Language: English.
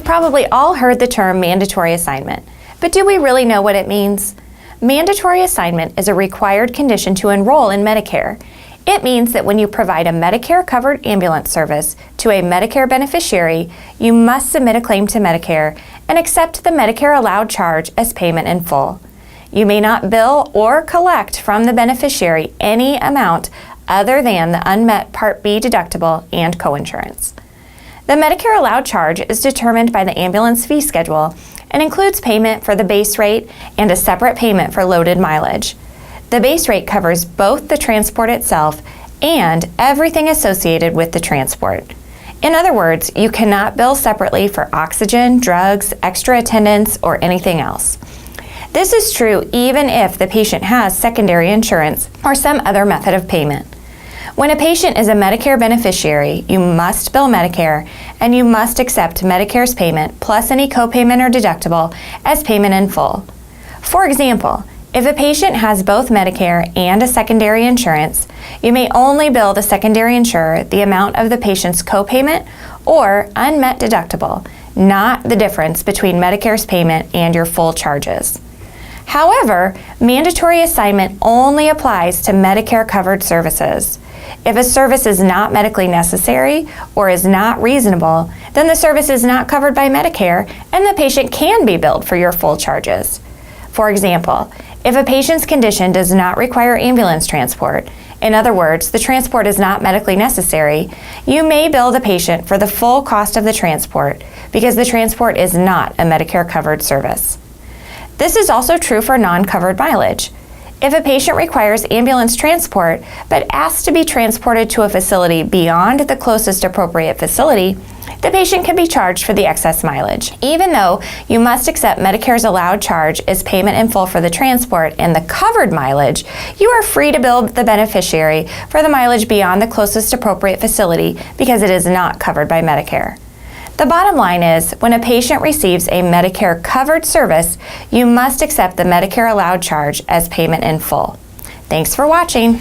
probably all heard the term mandatory assignment, but do we really know what it means? Mandatory assignment is a required condition to enroll in Medicare. It means that when you provide a Medicare-covered ambulance service to a Medicare beneficiary, you must submit a claim to Medicare and accept the Medicare allowed charge as payment in full. You may not bill or collect from the beneficiary any amount other than the unmet Part B deductible and coinsurance. The Medicare allowed charge is determined by the ambulance fee schedule and includes payment for the base rate and a separate payment for loaded mileage. The base rate covers both the transport itself and everything associated with the transport. In other words, you cannot bill separately for oxygen, drugs, extra attendance, or anything else. This is true even if the patient has secondary insurance or some other method of payment. When a patient is a Medicare beneficiary, you must bill Medicare and you must accept Medicare's payment plus any copayment or deductible as payment in full. For example, if a patient has both Medicare and a secondary insurance, you may only bill the secondary insurer the amount of the patient's copayment or unmet deductible, not the difference between Medicare's payment and your full charges. However, mandatory assignment only applies to Medicare-covered services. If a service is not medically necessary or is not reasonable, then the service is not covered by Medicare and the patient can be billed for your full charges. For example, if a patient's condition does not require ambulance transport, in other words, the transport is not medically necessary, you may bill the patient for the full cost of the transport because the transport is not a Medicare-covered service. This is also true for non-covered mileage. If a patient requires ambulance transport but asks to be transported to a facility beyond the closest appropriate facility, the patient can be charged for the excess mileage. Even though you must accept Medicare's allowed charge as payment in full for the transport and the covered mileage, you are free to bill the beneficiary for the mileage beyond the closest appropriate facility because it is not covered by Medicare. The bottom line is, when a patient receives a Medicare-covered service, you must accept the Medicare allowed charge as payment in full. Thanks for watching.